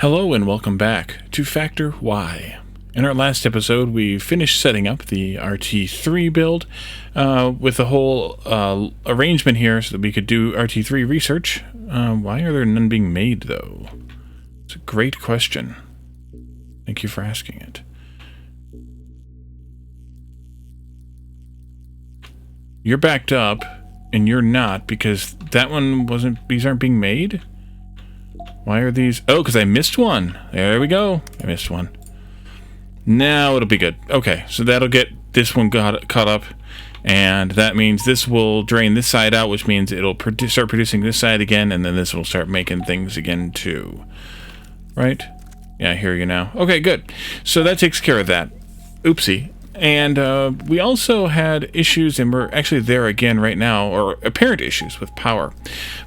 Hello and welcome back to Factor Y. In our last episode, we finished setting up the RT3 build with the whole arrangement here so that we could do RT3 research. Why are there none being made, though? It's a great question. Thank you for asking it. You're backed up, and you're not, because that one wasn't... These aren't being made? Why are these... Oh, because I missed one. There we go. I missed one. Now it'll be good. Okay, so that'll get this one caught up. And that means this will drain this side out, which means it'll start producing this side again, and then this will start making things again, too. Right? Yeah, I hear you now. Okay, good. So that takes care of that. Oopsie. And we also had issues, and we're actually there again right now, or apparent issues with power.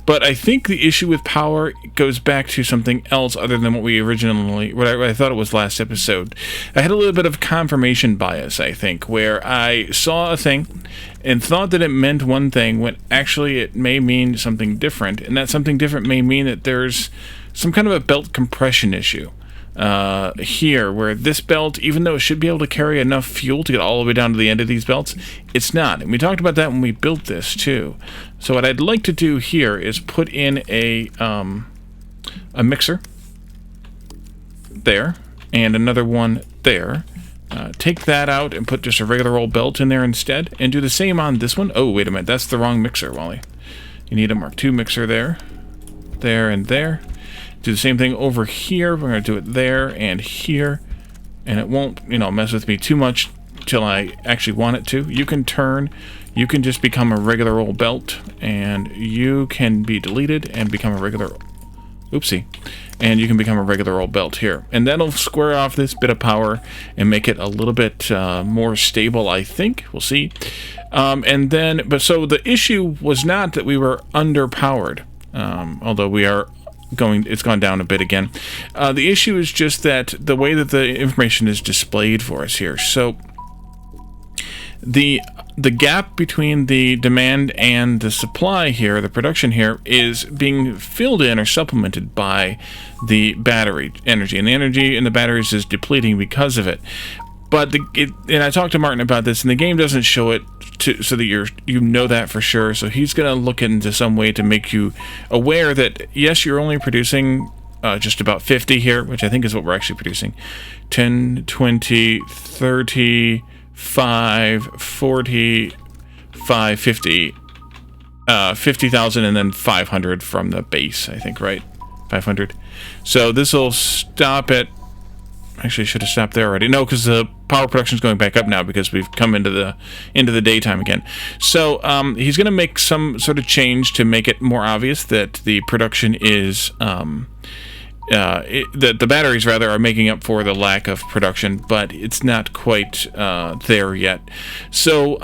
But I think the issue with power goes back to something else other than what we originally, what I thought it was last episode. I had a little bit of confirmation bias, I think, where I saw a thing and thought that it meant one thing when actually it may mean something different. And that something different may mean that there's some kind of a belt compression issue. Here, where this belt, even though it should be able to carry enough fuel to get all the way down to the end of these belts, it's not. And we talked about that when we built this, too. So what I'd like to do here is put in a mixer there, and another one there. Take that out and put just a regular old belt in there instead, and do the same on this one. Oh, wait a minute, that's the wrong mixer, Wally. You need a Mark II mixer there, and there. Do the same thing over here. We're going to do it there and here. And it won't, mess with me too much till I actually want it to. You can turn. You can just become a regular old belt. And you can be deleted and become a regular... Oopsie. And you can become a regular old belt here. And that'll square off this bit of power and make it a little bit more stable, I think. We'll see. And then... But so the issue was not that we were underpowered. Although we are... it's gone down a bit again. The issue is just that the way that the information is displayed for us here. So the gap between the demand and the supply here, the production here, is being filled in or supplemented by the battery energy. And the energy in the batteries is depleting because of it. But and I talked to Martin about this, and the game doesn't show it so that you know that for sure. So he's going to look into some way to make you aware that, yes, you're only producing just about 50 here, which I think is what we're actually producing. 10, 20, 30, 5, 40, 5, 50. 50,000 and then 500 from the base, I think, right? 500. So this will stop at... Actually, should have stopped there already. No, because the power production is going back up now because we've come into the daytime again. So he's going to make some sort of change to make it more obvious that the production is that the batteries rather are making up for the lack of production, but it's not quite there yet. So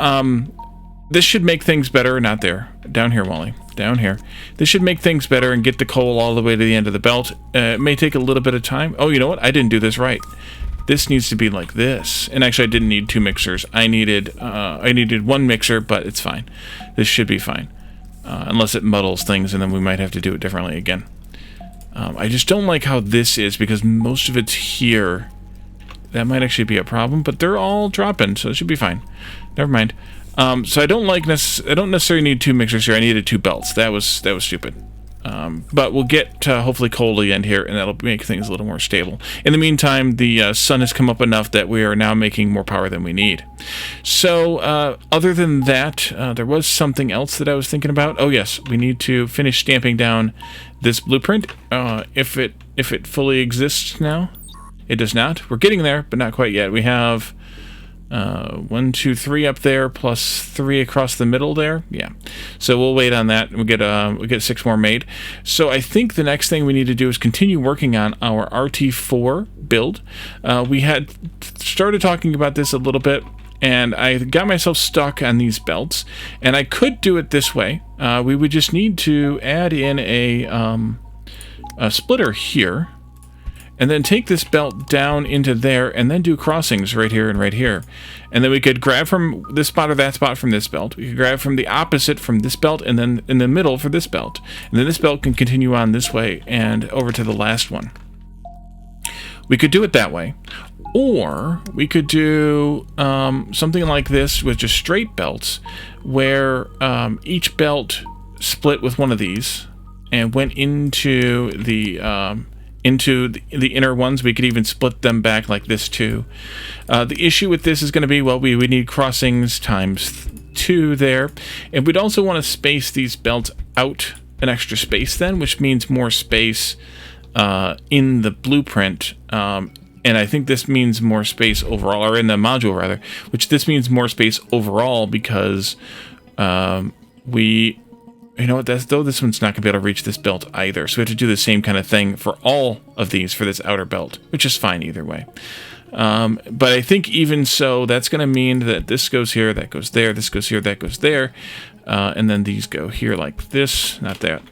this should make things better. Not there. Down here, Wally. Down here. This should make things better and get the coal all the way to the end of the belt. It may take a little bit of time. Oh, you know what? I didn't do this right. This needs to be like this. And actually, I didn't need two mixers. I needed one mixer, but it's fine. This should be fine. Unless it muddles things, and then we might have to do it differently again. I just don't like how this is, because most of it's here. That might actually be a problem, but they're all dropping, so it should be fine. Never mind. So I don't necessarily need two mixers here. I needed two belts. That was stupid. But we'll get hopefully coal to the end here, and that'll make things a little more stable. In the meantime, the sun has come up enough that we are now making more power than we need. So other than that, there was something else that I was thinking about. Oh yes, we need to finish stamping down this blueprint. If it fully exists now, it does not. We're getting there, but not quite yet. We have 1, 2, 3 up there, plus 3 across the middle there. Yeah. So we'll wait on that. We'll get 6 more made. So I think the next thing we need to do is continue working on our RT4 build. We had started talking about this a little bit, and I got myself stuck on these belts. And I could do it this way. We would just need to add in a splitter here. And then take this belt down into there, and then do crossings right here and right here. And then we could grab from this spot or that spot from this belt. We could grab from the opposite from this belt, and then in the middle for this belt. And then this belt can continue on this way and over to the last one. We could do it that way. Or we could do something like this with just straight belts, where each belt split with one of these and went into the inner ones. We could even split them back like this too. The issue with this is going to be, well, we would need crossings times 2 there, and we'd also want to space these belts out an extra space then, which means more space in the blueprint. And I think this means more space overall, or in the module rather, which this means more space overall because you know what, though this one's not going to be able to reach this belt either. So we have to do the same kind of thing for all of these for this outer belt, which is fine either way. But I think even so, that's going to mean that this goes here, that goes there, this goes here, that goes there. And then these go here like this, not that.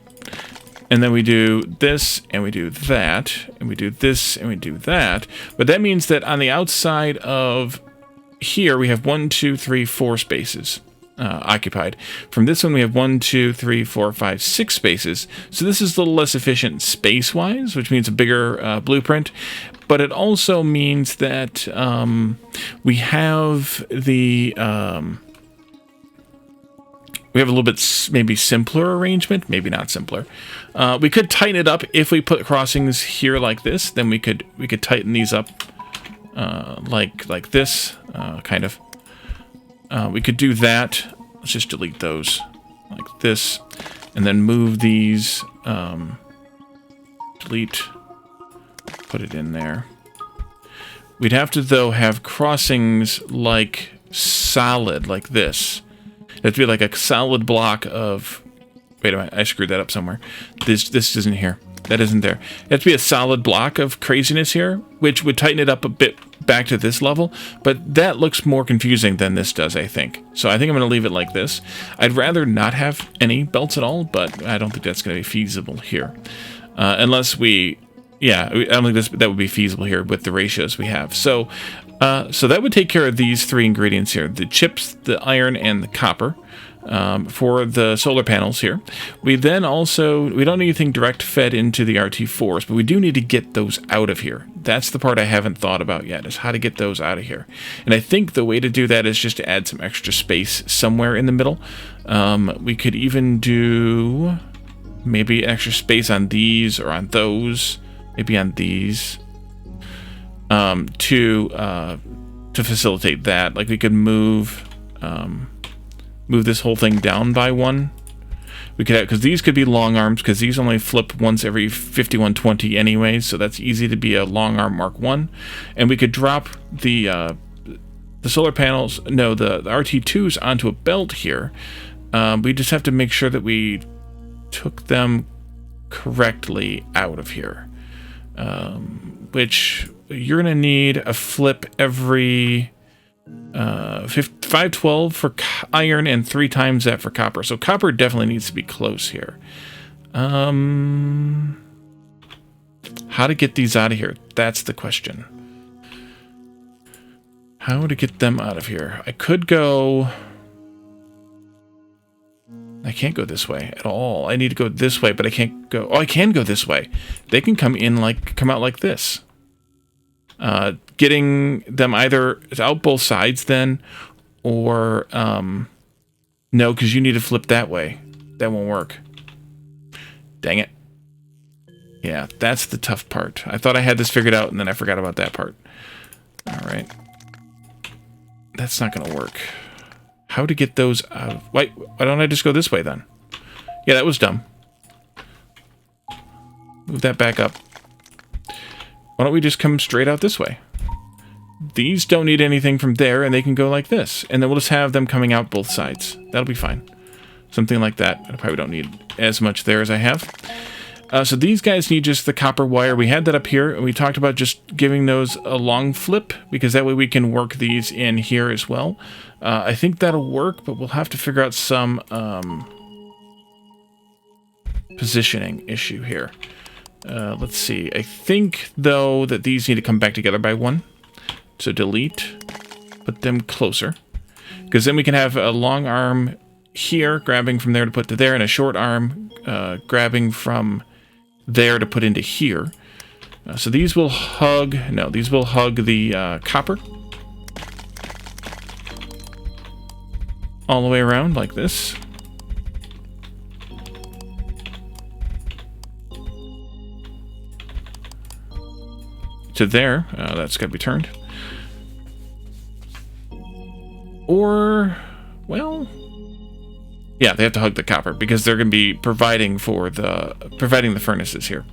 And then we do this, and we do that, and we do this, and we do that. But that means that on the outside of here, we have 1, 2, 3, 4 spaces occupied. From this one, we have 1, 2, 3, 4, 5, 6 spaces. So this is a little less efficient space-wise, which means a bigger blueprint. But it also means that we have the... we have a little bit maybe simpler arrangement, maybe not simpler. We could tighten it up if we put crossings here like this. Then we could tighten these up like this, kind of. We could do that. Let's just delete those like this, and then move these. Delete. Put it in there. We'd have to though have crossings like solid, like this. It'd be like a solid block of... Wait a minute, I screwed that up somewhere. This isn't here. That isn't there. It has to be a solid block of craziness here, which would tighten it up a bit back to this level, but that looks more confusing than this does, I think. So I think I'm going to leave it like this. I'd rather not have any belts at all, but I don't think that's going to be feasible here. Unless we... Yeah, I don't think that would be feasible here with the ratios we have. So that would take care of these 3 ingredients here. The chips, the iron, and the copper for the solar panels here. We then also, we don't need anything direct fed into the RT4s, but we do need to get those out of here. That's the part I haven't thought about yet, is how to get those out of here. And I think the way to do that is just to add some extra space somewhere in the middle. We could even do maybe extra space on these or on those. Maybe on these, to facilitate that. Like we could move this whole thing down by 1. We could, because these could be long arms, because these only flip once every 5120 anyways, so that's easy to be a long arm Mark 1. And we could drop the solar panels, no, the RT2s onto a belt here. We just have to make sure that we took them correctly out of here. Which you're going to need a flip every 512 for iron and 3 times that for copper. So copper definitely needs to be close here. How to get these out of here? That's the question. How to get them out of here? I could go... I can't go this way at all. I need to go this way, but I can't go... Oh, I can go this way. They can come out like this. Getting them either out both sides then, or... no, because you need to flip that way. That won't work. Dang it. Yeah, that's the tough part. I thought I had this figured out, and then I forgot about that part. Alright. That's not going to work. How to get those out? Why don't I just go this way then? Yeah, that was dumb. Move that back up. Why don't we just come straight out this way? These don't need anything from there, and they can go like this. And then we'll just have them coming out both sides. That'll be fine. Something like that. I probably don't need as much there as I have. So these guys need just the copper wire. We had that up here, and we talked about just giving those a long flip, because that way we can work these in here as well. I think that'll work, but we'll have to figure out some positioning issue here. Let's see. I think, though, that these need to come back together by 1. So delete. Put them closer. Because then we can have a long arm here, grabbing from there to put to there, and a short arm grabbing from there to put into here. So these will hug... No, these will hug the copper. All the way around like this. To there. That's got to be turned. Or... Well... Yeah, they have to hug the copper because they're going to be providing the furnaces here.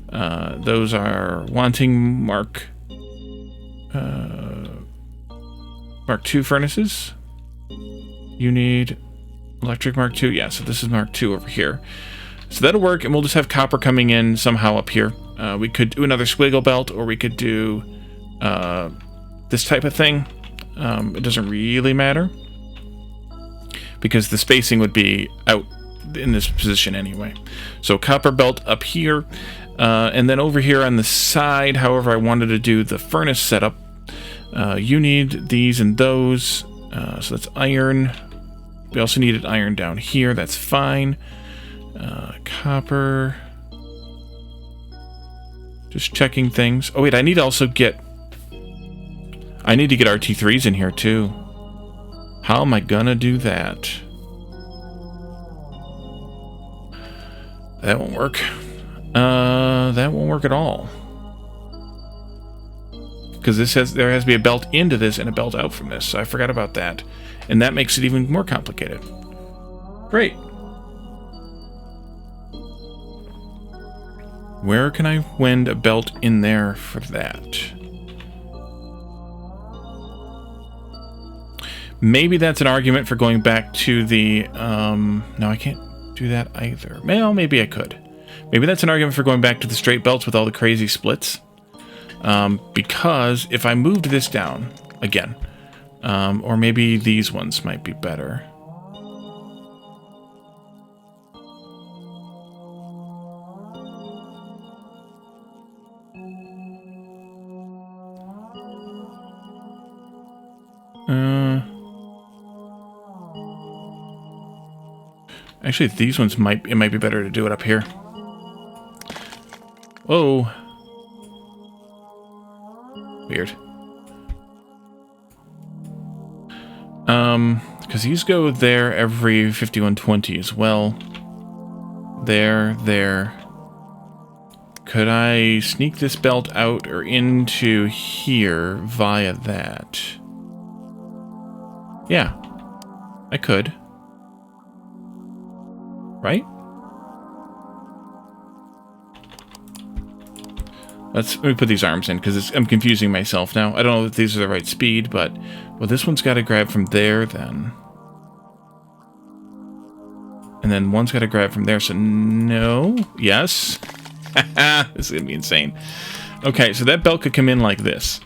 Those are wanting Mark II furnaces. You need electric Mark II. Yeah, so this is Mark II over here. So that'll work, and we'll just have copper coming in somehow up here. We could do another squiggle belt, or we could do this type of thing. It doesn't really matter, because the spacing would be out in this position anyway. So copper belt up here, and then over here on the side, however I wanted to do the furnace setup, you need these and those, so that's iron. We also needed iron down here, that's fine. Copper. Just checking things. Oh wait, I need to also get... I need to get RT3s in here too. How am I gonna do that? That won't work. That won't work at all. Because there has to be a belt into this and a belt out from this, so I forgot about that. And that makes it even more complicated. Great. Where can I wend a belt in there for that? Maybe that's an argument for going back to the... no, I can't do that either. Well, maybe I could. Maybe that's an argument for going back to the straight belts with all the crazy splits. Because if I moved this down again, or maybe these ones might be better. Actually, these ones might be better to do it up here. Whoa. Weird. Because these go there every 5120 as well. There. Could I sneak this belt out or into here via that? Yeah, I could. Right? Let me put these arms in, because I'm confusing myself now. I don't know if these are the right speed, but... Well, this one's got to grab from there, then. And then one's got to grab from there, so no. Yes. This is going to be insane. Okay, so that belt could come in like this.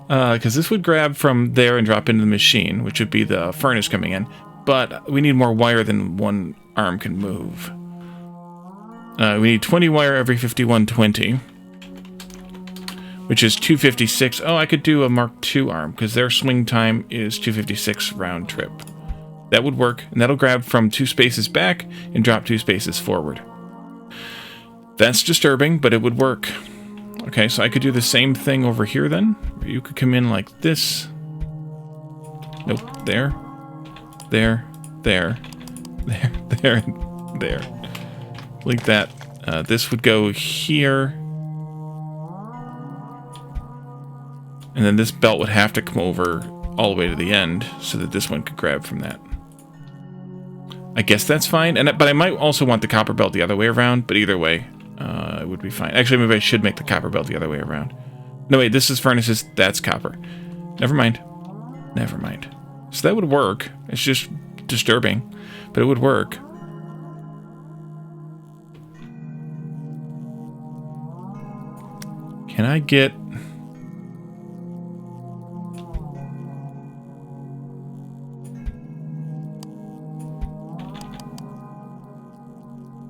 Because this would grab from there and drop into the machine, which would be the furnace coming in. But we need more wire than one arm can move. We need 20 wire every 5120, which is 256. Oh, I could do a Mark II arm, because their swing time is 256 round trip. That would work, and that'll grab from 2 spaces back and drop 2 spaces forward. That's disturbing, but it would work. Okay, so I could do the same thing over here then. You could come in like this. Nope, there. Like that. This would go here. And then this belt would have to come over all the way to the end so that this one could grab from that. I guess that's fine. But I might also want the copper belt the other way around, but either way, it would be fine. Actually, maybe I should make the copper belt the other way around. No, wait, this is furnaces, that's copper. Never mind. So that would work. It's just disturbing, but it would work. Can I get...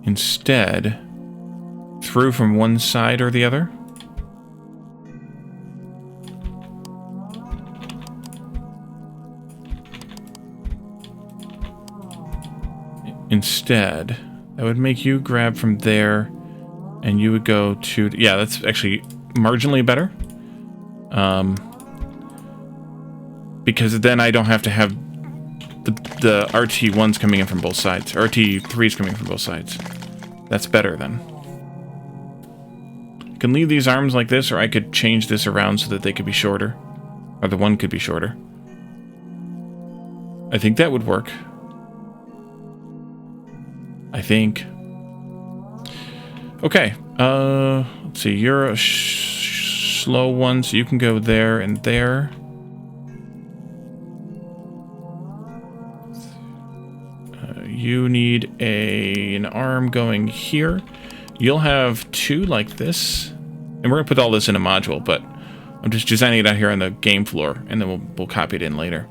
instead, through from one side or the other? Instead, That would make you grab from there, and you would go to... Yeah, that's actually marginally better. Because then I don't have to have the RT1s coming in from both sides. RT3s coming in from both sides. That's better then. I can leave these arms like this, or I could change this around so that they could be shorter. Or the one could be shorter. I think that would work. I think. Okay. Let's see. You're a slow one, so you can go there and there. You need an arm going here. You'll have two like this. And we're going to put all this in a module, but I'm just designing it out here on the game floor, and then we'll copy it in later.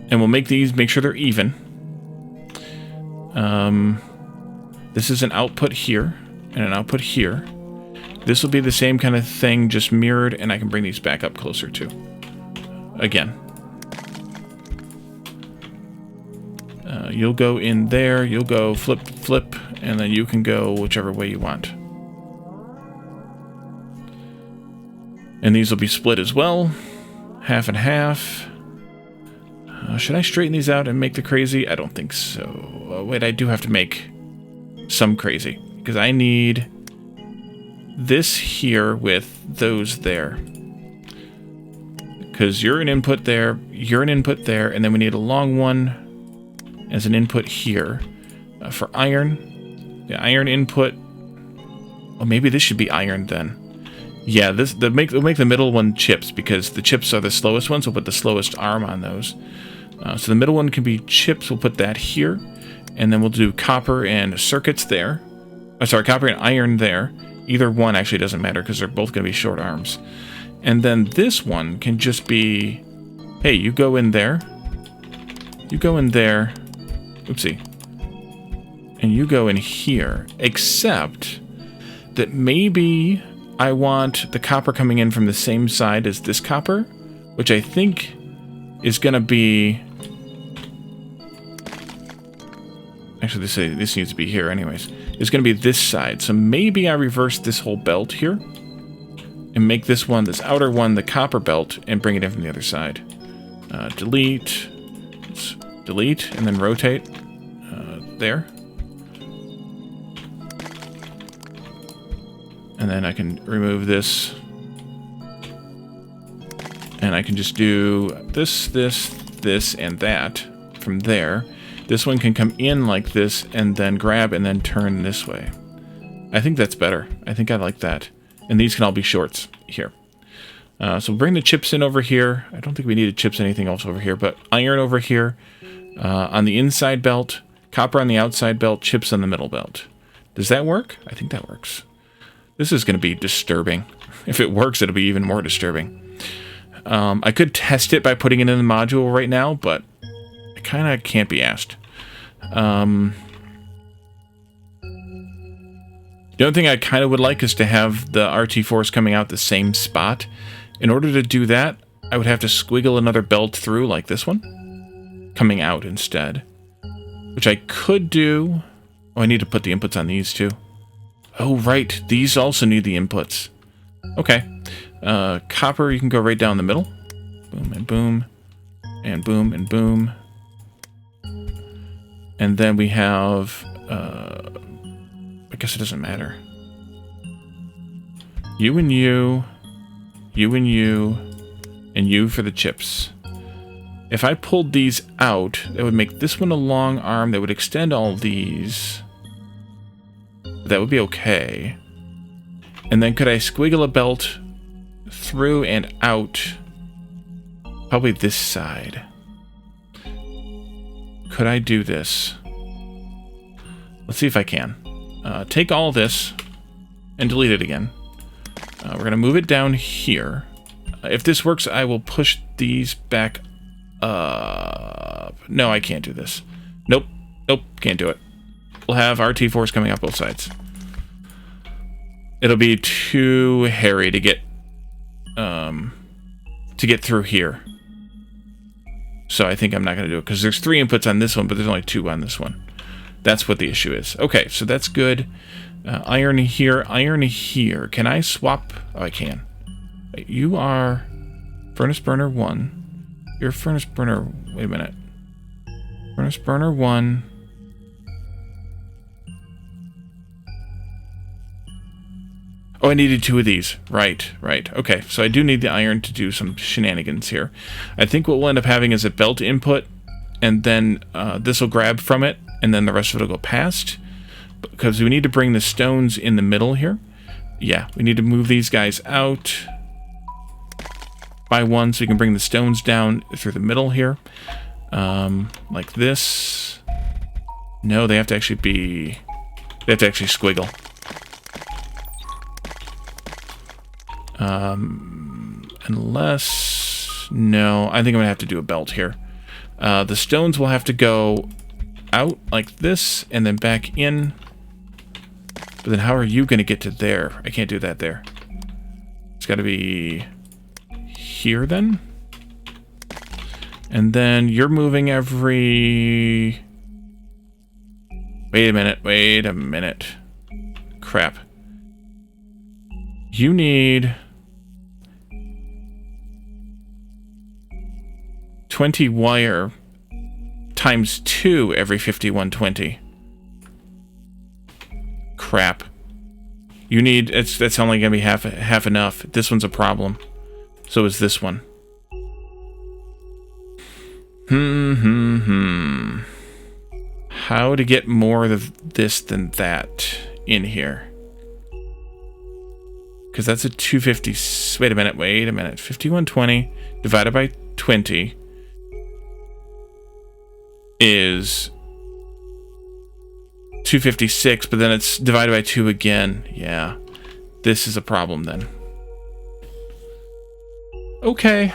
And we'll make these, make sure they're even. This is an output here, and an output here. This will be the same kind of thing, just mirrored, and I can bring these back up closer too. Again. You'll go in there, you'll go flip, flip, and then you can go whichever way you want. And these will be split as well. Half and half. Should I straighten these out and make the crazy? I don't think so. Wait, I do have to make some crazy. Because I need this here with those there. Because you're an input there, you're an input there, and then we need a long one as an input here. For iron, the iron input... Oh, maybe this should be iron then. Yeah, they'll make the middle one chips, because the chips are the slowest ones. We'll put the slowest arm on those. So the middle one can be chips. We'll put that here. And then we'll do copper and circuits there. Oh, sorry, copper and iron there. Either one actually doesn't matter, because they're both going to be short arms. And then this one can just be... Hey, you go in there. You go in there. Oopsie. And you go in here. Except that maybe... I want the copper coming in from the same side as this copper, which I think is going to be... Actually, this needs to be here anyways. It's going to be this side. So maybe I reverse this whole belt here and make this one, this outer one, the copper belt, and bring it in from the other side. Delete. Let's delete, and then rotate. There. And then I can remove this. And I can just do this, this, this, and that from there. This one can come in like this and then grab and then turn this way. I think that's better. I think I like that. And these can all be shorts here. So we'll bring the chips in over here. I don't think we need to chips anything else over here, but iron over here on the inside belt, copper on the outside belt, chips on the middle belt. Does that work? I think that works. This is going to be disturbing. If it works, it'll be even more disturbing. I could test it by putting it in the module right now, but I kind of can't be asked. The only thing I kind of would like is to have the RT4s coming out the same spot. In order to do that, I would have to squiggle another belt through like this one, coming out instead. Which I could do... Oh, I need to put the inputs on these too. Oh, right. These also need the inputs. Okay. Copper, you can go right down the middle. Boom and boom. And boom and boom. And then we have... I guess it doesn't matter. You and you. You and you. And you for the chips. If I pulled these out, that would make this one a long arm that would extend all these... That would be okay. And then could I squiggle a belt through and out? Probably this side. Could I do this? Let's see if I can. Take all this and delete it again. We're going to move it down here. If this works, I will push these back up. No, I can't do this. Nope. Nope, can't do it. We'll have RT4s coming up both sides. It'll be too hairy to get through here. So I think I'm not going to do it, because there's 3 inputs on this one, but there's only 2 on this one. That's what the issue is. Okay, so that's good. Iron here, iron here. Can I swap? Oh, I can. You are furnace burner 1. You're furnace burner... Wait a minute. Furnace burner 1. Oh, I needed 2 of these. Right. Okay, so I do need the iron to do some shenanigans here. I think what we'll end up having is a belt input, and then this will grab from it, and then the rest of it will go past. Because we need to bring the stones in the middle here. Yeah, we need to move these guys out by 1 so we can bring the stones down through the middle here. Like this. No, they have to actually be... They have to actually squiggle. Unless... No, I think I'm going to have to do a belt here. The stones will have to go out like this and then back in. But then how are you going to get to there? I can't do that there. It's got to be here then. And then you're moving every... Wait a minute. Crap. You need 20 wire times 2 every 5120. Crap. You need... That's only going to be half enough. This one's a problem. So is this one. How to get more of this than that in here? Because that's a 250... Wait a minute. 5120 divided by 20 is 256, but then it's divided by 2 again. Yeah. This is a problem then. Okay.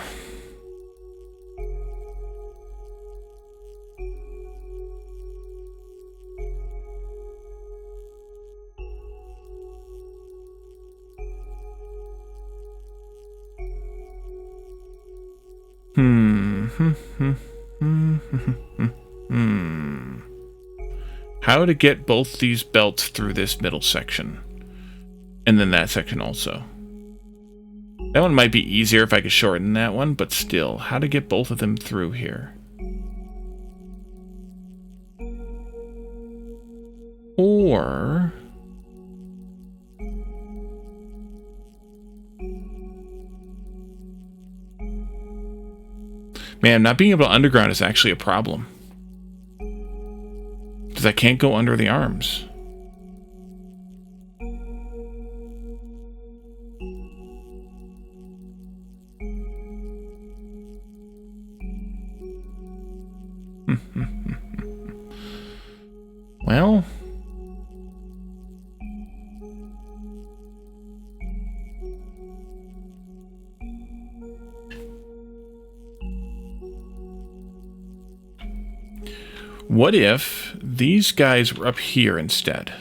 How to get both these belts through this middle section. And then that section also. That one might be easier if I could shorten that one, but still, how to get both of them through here. Or... Man, not being able to underground is actually a problem. Because I can't go under the arms. Well... What if these guys were up here instead?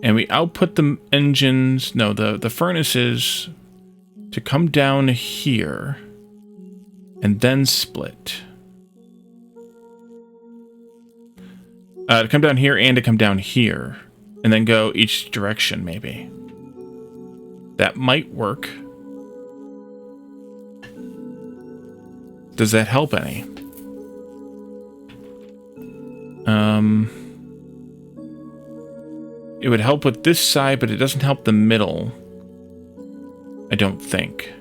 And we output the engines, no, the furnaces to come down here and then split. To come down here and to come down here and then go each direction maybe. That might work. Does that help any? It would help with this side, but it doesn't help the middle. I don't think.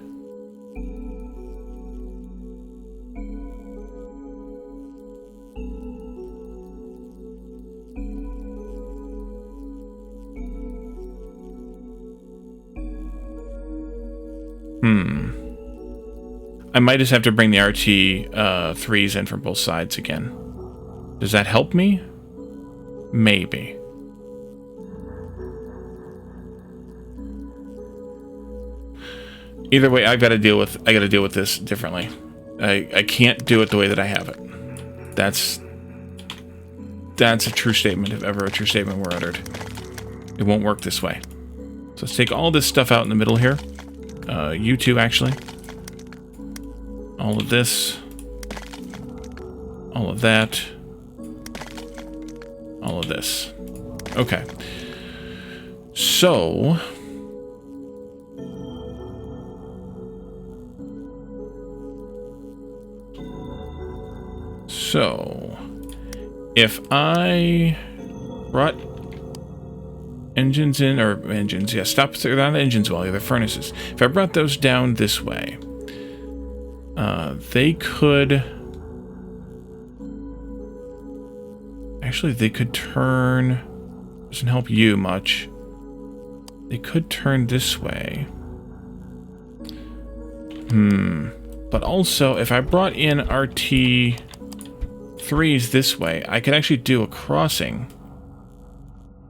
I might just have to bring the RT3s in from both sides again. Does that help me? Maybe. Either way, I gotta deal with this differently. I can't do it the way that I have it. That's a true statement, if ever a true statement were uttered. It won't work this way. So let's take all this stuff out in the middle here. You two, actually. All of this. All of that. all of this. Okay. So... if I brought engines in, or engines, yeah, stop, they're not engines, well, they're furnaces. If I brought those down this way, they could... Actually, they could turn... Doesn't help you much. They could turn this way. But also, if I brought in RT3s this way, I could actually do a crossing.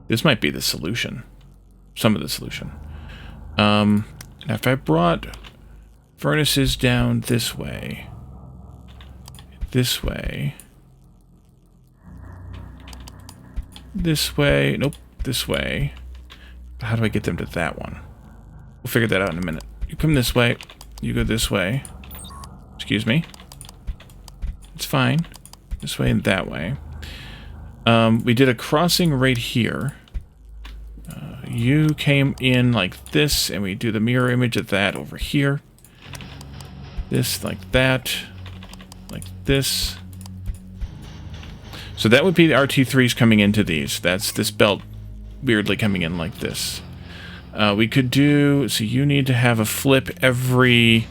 This might be the solution. Some of the solution. And if I brought furnaces down this way, this way, nope, this way. How do I get them to that one? We'll figure that out in a minute. You come this way, you go this way. Excuse me. It's fine. This way and that way. We did a crossing right here. You came in like this, and we do the mirror image of that over here. This like that. Like this. So that would be the RT3s coming into these. That's this belt weirdly coming in like this. We could do... So you need to have a flip every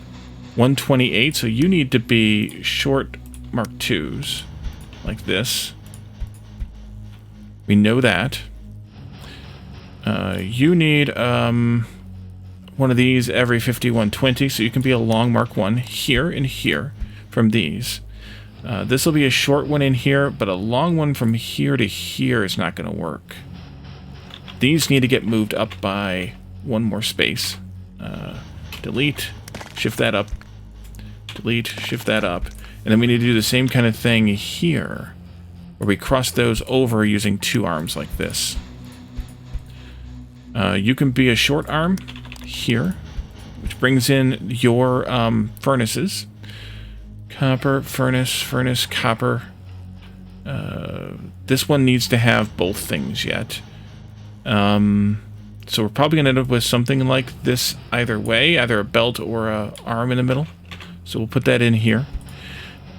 128. So you need to be short Mark IIs. Like this. We know that. You need one of these every 5120, so you can be a long Mark I here and here from these. This will be a short one in here, but a long one from here to here is not going to work. These need to get moved up by one more space. Delete, shift that up. Delete, shift that up. And then we need to do the same kind of thing here, where we cross those over using two arms like this. You can be a short arm here, which brings in your furnaces. Copper, furnace, copper. This one needs to have both things yet. So we're probably going to end up with something like this either way, either a belt or a arm in the middle. So we'll put that in here.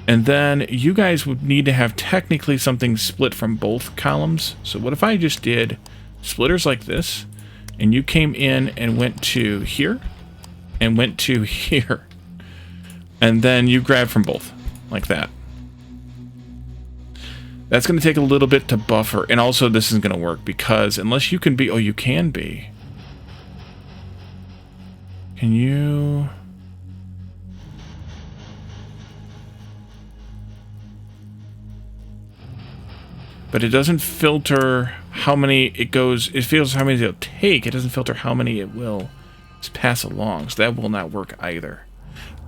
And then you guys would need to have technically something split from both columns. So what if I just did splitters like this, and you came in and went to here, and went to here, and then you grab from both, like that. That's going to take a little bit to buffer, and also this isn't going to work, because unless you can be... Oh, you can be. Can you... But it doesn't filter how many it goes... It filters how many it'll take. It doesn't filter how many it will pass along. So that will not work either.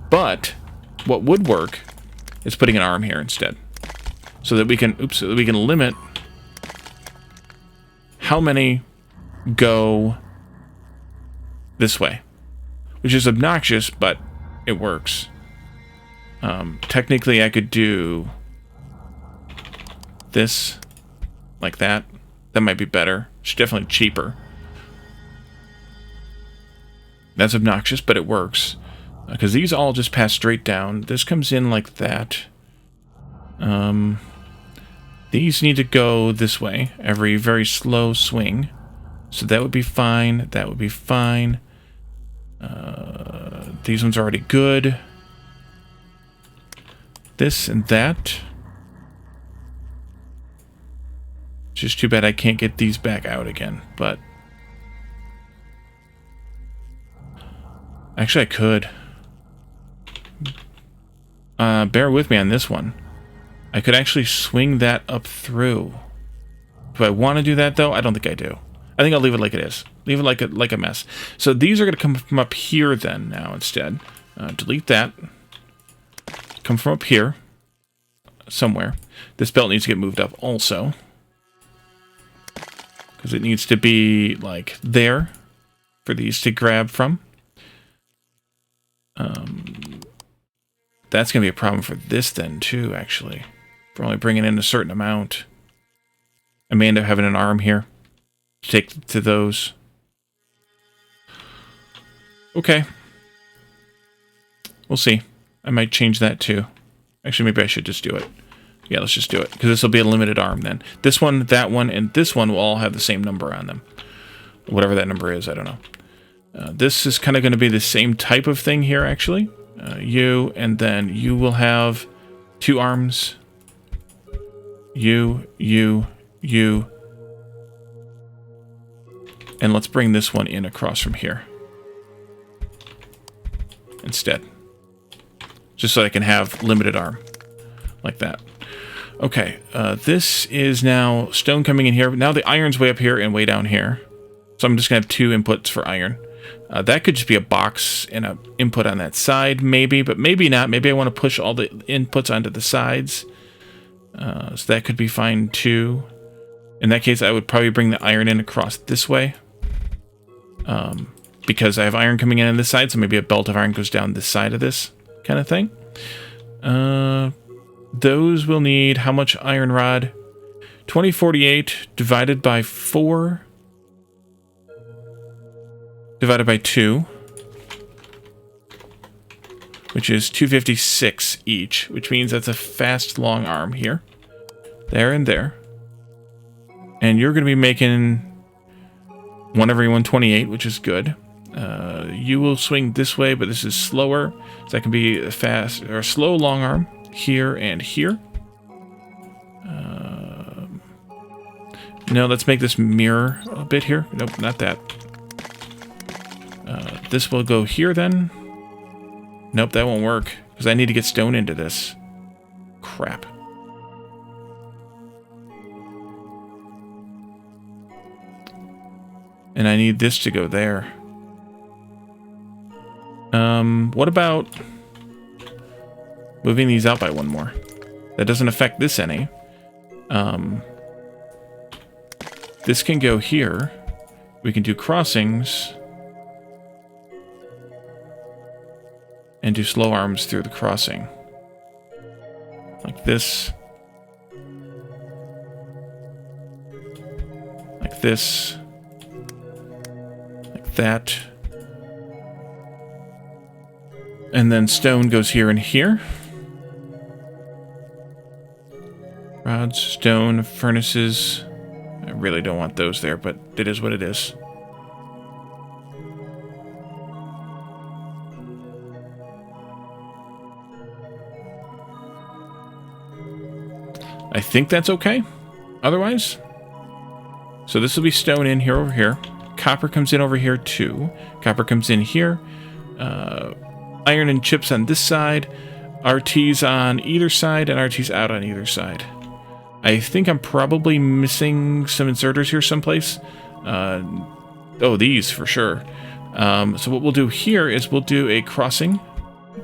But what would work is putting an arm here instead. So that we can... Oops. So that we can limit how many go this way. Which is obnoxious, but it works. Technically, I could do this... like that. That might be better. It's definitely cheaper. That's obnoxious, but it works. Because these all just pass straight down. This comes in like that. These need to go this way. Every very slow swing. So that would be fine. That would be fine. These ones are already good. This and that. Just too bad I can't get these back out again, but... Actually, I could. Bear with me on this one. I could actually swing that up through. Do I want to do that, though? I don't think I do. I think I'll leave it like it is. Leave it like a mess. So these are going to come from up here then now instead. Delete that. Come from up here. Somewhere. This belt needs to get moved up also. Because it needs to be, like, there for these to grab from. That's going to be a problem for this then, too, actually. For only bringing in a certain amount. I may end up having an arm here to take to those. Okay. We'll see. I might change that too. Actually, maybe I should just do it. Yeah, let's just do it. Because this will be a limited arm then. This one, that one, and this one will all have the same number on them. Whatever that number is, I don't know. This is kind of going to be the same type of thing here, actually. You, and then you will have 2 arms. You. And let's bring this one in across from here. Instead. Just so I can have limited arm. Like that. Okay, this is now stone coming in here. Now the iron's way up here and way down here. So I'm just going to have 2 inputs for iron. That could just be a box and an input on that side, maybe, but maybe not. Maybe I want to push all the inputs onto the sides. So that could be fine too. In that case, I would probably bring the iron in across this way. Because I have iron coming in on this side, so maybe a belt of iron goes down this side of this kind of thing. Those will need how much iron rod? 2048 divided by 4 divided by 2, which is 256 each, which means that's a fast long arm here. There and there. And you're going to be making 1 every 128, which is good. You will swing this way, but this is slower. So that can be a fast or a slow long arm here and here. No, let's make this mirror a bit here. Nope, not that. This will go here then. Nope, that won't work because I need to get stone into this. Crap. And I need this to go there. What about moving these out by 1 more? That doesn't affect this any. This can go here. We can do crossings. And do slow arms through the crossing. Like this. Like this. Like that. And then stone goes here and here. Rods, stone, furnaces. I really don't want those there, but it is what it is. I think that's okay. Otherwise. So this will be stone in here over here. Copper comes in over here too. Copper comes in here. Iron and chips on this side. RT's on either side and RT's out on either side. I think I'm probably missing some inserters here someplace. Oh, these for sure. So what we'll do here is we'll do a crossing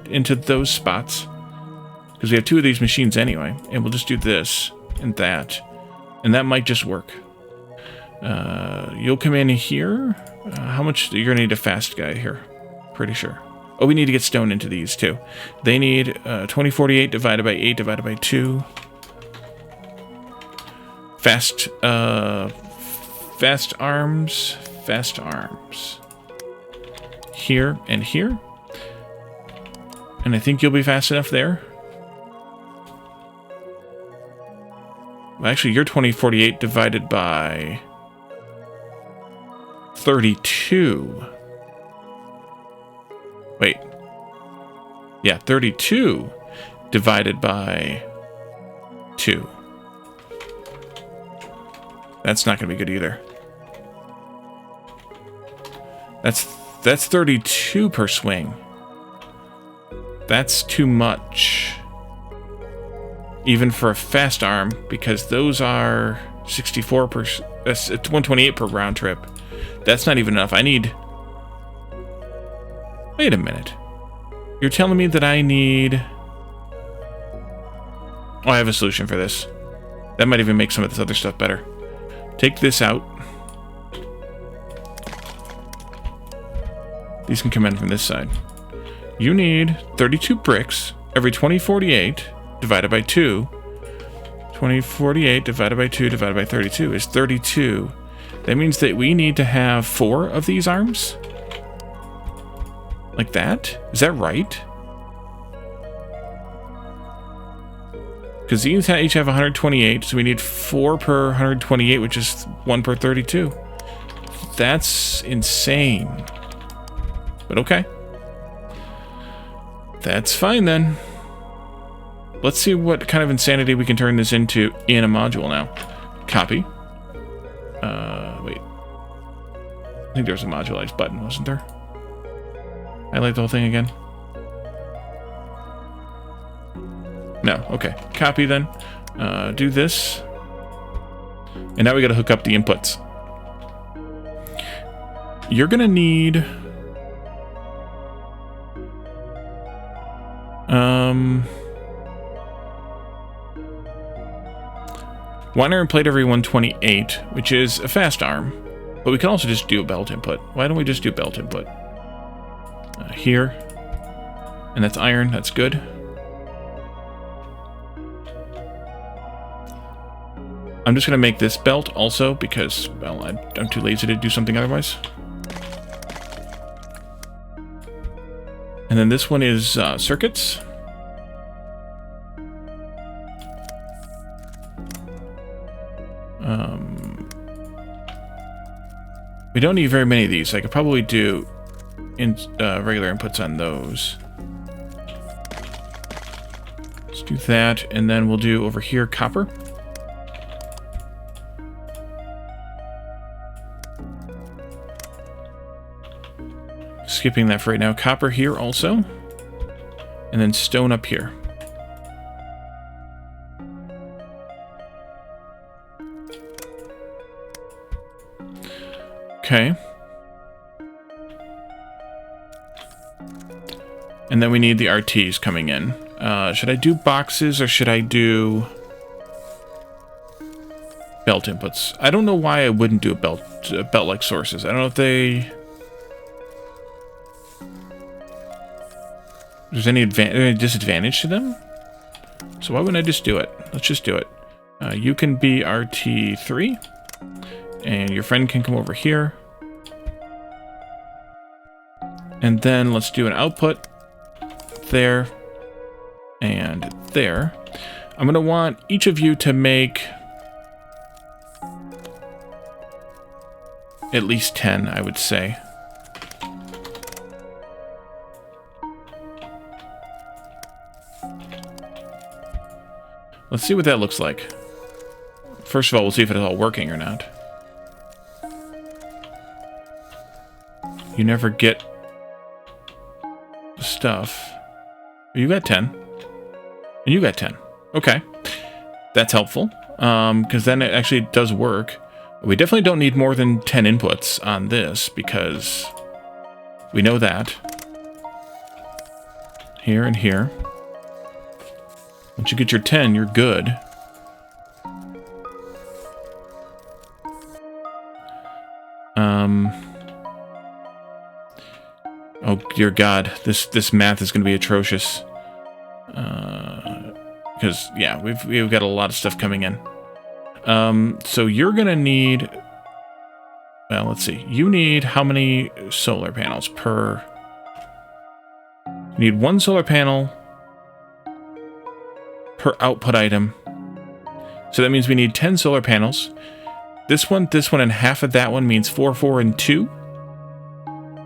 into those spots. Because we have 2 of these machines anyway. And we'll just do this and that. And that might just work. You'll come in here. How much? You're going to need a fast guy here. Pretty sure. Oh, we need to get stone into these too. They need 2048 divided by 8 divided by 2. Fast arms. Fast arms. Here and here. And I think you'll be fast enough there. Well, actually, you're 2048 divided by 32. Wait. Yeah, 32 divided by 2. That's not going to be good either. That's 32 per swing. That's too much. Even for a fast arm, because those are 64 per... That's 128 per round trip. That's not even enough. I need... Wait a minute. You're telling me that I need... Oh, I have a solution for this. That might even make some of this other stuff better. Take this out. These can come in from this side. You need 32 bricks every 2048 divided by 2. 2048 divided by 2 divided by 32 is 32. That means that we need to have 4 of these arms? Like that? Is that right? Because these each have 128, so we need 4 per 128, which is 1 per 32. That's insane. But okay. That's fine then. Let's see what kind of insanity we can turn this into in a module now. Copy. Wait. I think there was a modularize button, wasn't there? Highlight the whole thing again. No, okay. Copy then. Do this. And now we gotta hook up the inputs. You're gonna need... one iron plate every 128, which is a fast arm. But we can also just do a belt input. Why don't we just do belt input? Here. And that's iron, that's good. I'm just going to make this belt also because, well, I'm too lazy to do something otherwise. And then this one is circuits. We don't need very many of these. I could probably do regular inputs on those. Let's do that, and then we'll do over here copper. Skipping that for right now. Copper here also. And then stone up here. Okay. And then we need the RTs coming in. Should I do boxes or should I do belt inputs? I don't know why I wouldn't do a belt-like sources. I don't know if there's any disadvantage to them. So why wouldn't I just do it? Let's just do it. You can be RT3. And your friend can come over here. And then let's do an output there and there. I'm going to want each of you to make at least 10, I would say. Let's see what that looks like. First of all, we'll see if it's all working or not. You never get the stuff. You got 10. And you got 10. Okay. That's helpful. Because then it actually does work. We definitely don't need more than 10 inputs on this because we know that. Here and here. Once you get your 10, you're good. Oh dear God, this math is going to be atrocious. Because yeah, we've got a lot of stuff coming in. So you're going to need. Well, let's see. You need how many solar panels per? You need 1 solar panel per output item. So that means we need 10 solar panels. This one, and half of that one means 4, 4, and 2.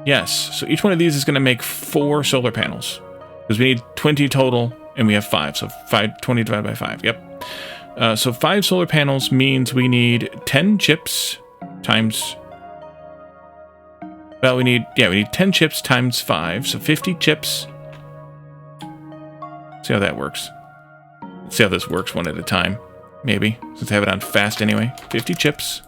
Yes, so each one of these is going to make 4 solar panels. Because we need 20 total, and we have 5. So 20 divided by 5, yep. So 5 solar panels means we need 10 chips times... Well, we need 10 chips times 5, so 50 chips. See how that works. Let's see how this works one at a time. Maybe, since I have it on fast anyway. 50 chips.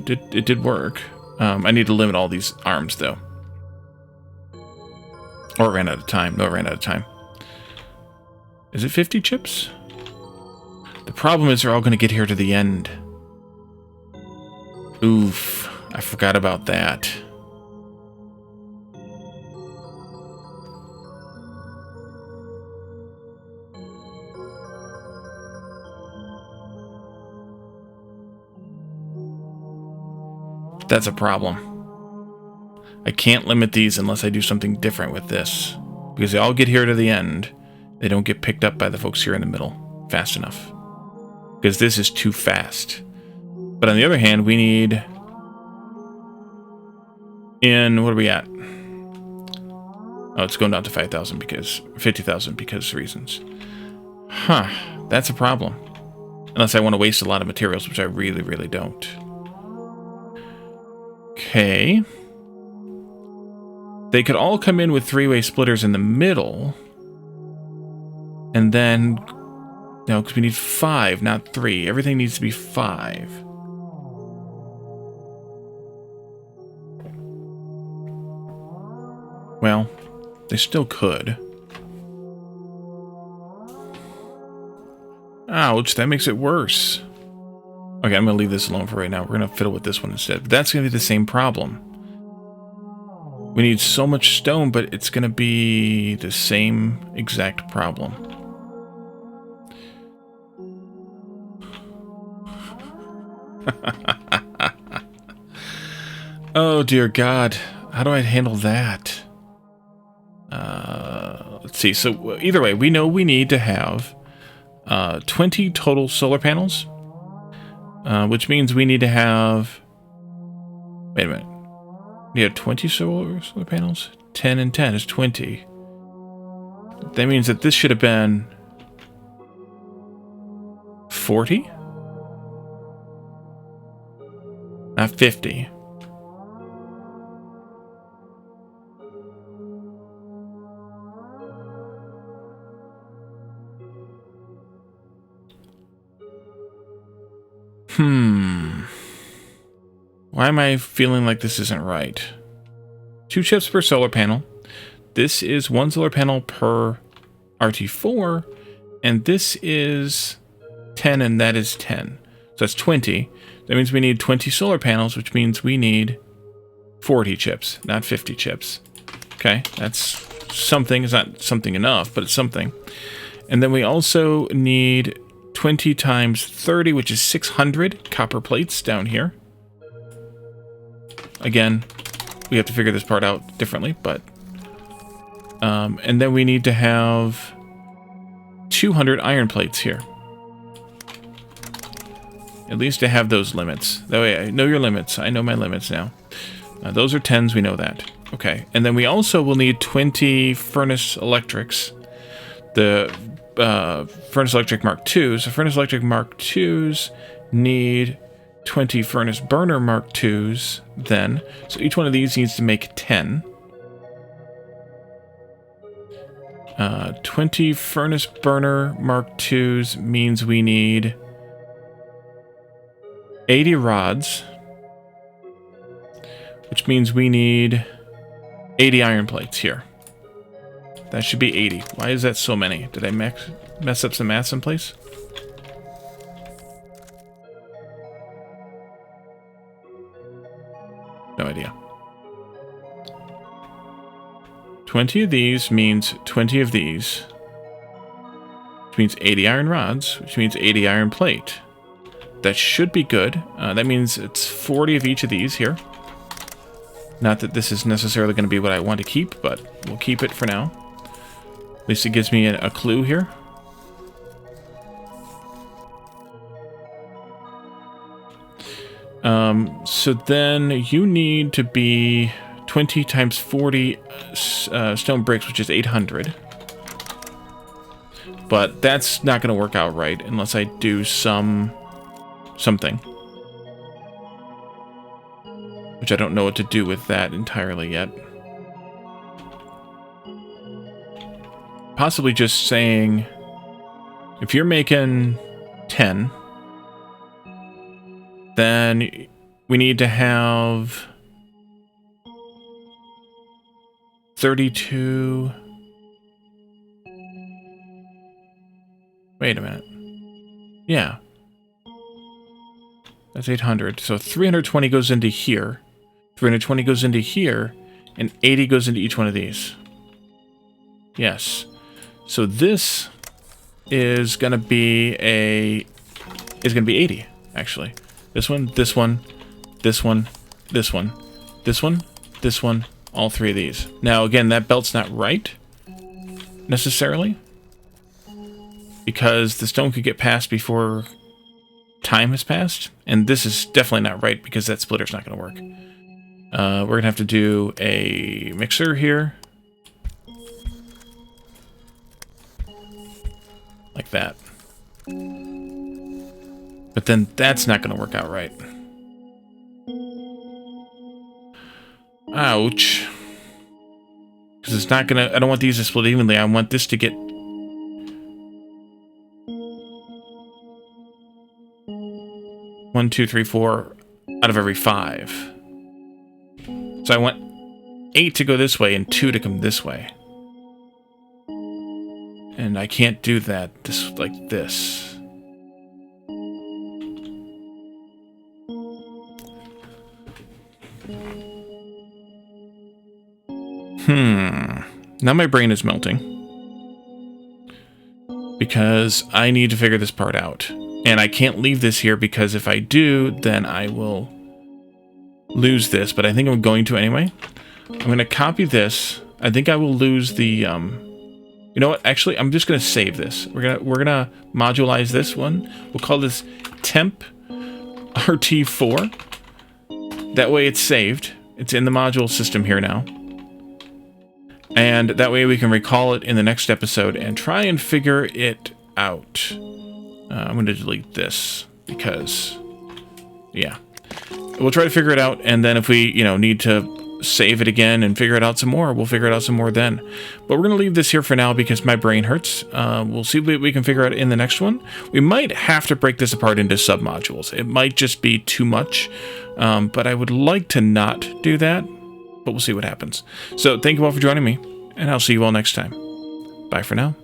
It did work. I need to limit all these arms, though. Or it ran out of time. No, it ran out of time. Is it 50 chips? The problem is they're all going to get here to the end. Oof. I forgot about that. That's a problem. I can't limit these unless I do something different with this. Because they all get here to the end. They don't get picked up by the folks here in the middle fast enough. Because this is too fast. But on the other hand, we need... what are we at? Oh, it's going down to 5,000 because... 50,000 because reasons. Huh. That's a problem. Unless I want to waste a lot of materials, which I really, really don't. Okay. They could all come in with three-way splitters in the middle. And then... No, because we need 5, not 3. Everything needs to be 5. Well, they still could. Ouch, that makes it worse. Okay, I'm going to leave this alone for right now. We're going to fiddle with this one instead. But that's going to be the same problem. We need so much stone, but it's going to be the same exact problem. Oh, dear God. How do I handle that? Let's see. So, either way, we know we need to have 20 total solar panels, which means we need to have... Wait a minute. We have 20 solar panels? 10 and 10 is 20. That means that this should have been 40? Not 50. Why am I feeling like this isn't right? 2 chips per solar panel. This is 1 solar panel per RT4. And this is 10 and that is 10. So that's 20. That means we need 20 solar panels, which means we need 40 chips, not 50 chips. Okay, that's something. It's not something enough, but it's something. And then we also need 20 times 30, which is 600 copper plates down here. Again, we have to figure this part out differently, but... and then we need to have 200 iron plates here. At least to have those limits. That way I know your limits. I know my limits now. Those are 10s, we know that. Okay, and then we also will need 20 furnace electrics. The furnace electric Mark IIs. The furnace electric Mark IIs need 20 furnace burner Mark IIs then. So each one of these needs to make 10. 20 furnace burner Mark IIs means we need 80 rods, which means we need 80 iron plates here. That should be 80. Why is that so many? Did I mess up some math someplace? No idea. 20 of these means 20 of these, which means 80 iron rods, which means 80 iron plate. That should be good. That means it's 40 of each of these here. Not that this is necessarily going to be what I want to keep, but we'll keep it for now. At least it gives me a clue here. So then you need to be 20 times 40 stone bricks, which is 800. But that's not going to work out right unless I do something. Which I don't know what to do with that entirely yet. Possibly just saying, if you're making 10, then we need to have 32. Wait a minute. Yeah. That's 800. So 320 goes into here. 320 goes into here. And 80 goes into each one of these. Yes. So this is going to be 80, actually. This one, this one, this one, this one, this one, this one, all three of these. Now, again, that belt's not right, necessarily, because the stone could get passed before time has passed, and this is definitely not right because that splitter's not going to work. We're going to have to do a mixer here. Like that. But then that's not going to work out right. Ouch. Because it's not going to... I don't want these to split evenly. I want this to get... 1, 2, 3, 4 out of every 5. So I want 8 to go this way and 2 to come this way. And I can't do that like this. Now my brain is melting. Because I need to figure this part out. And I can't leave this here because if I do, then I will lose this. But I think I'm going to anyway. I'm going to copy this. I think I will lose the... You know what? Actually, I'm just going to save this. We're gonna modulize this one. We'll call this temp RT4. That way it's saved. It's in the module system here now. And that way we can recall it in the next episode and try and figure it out. I'm going to delete this because, yeah. We'll try to figure it out, and then if we, need to save it again and figure it out some more, we'll figure it out some more then. But we're going to leave this here for now because my brain hurts. We'll see what we can figure out in the next one. We might have to break this apart into submodules. It might just be too much, but I would like to not do that. But we'll see what happens. So thank you all for joining me, and I'll see you all next time. Bye for now.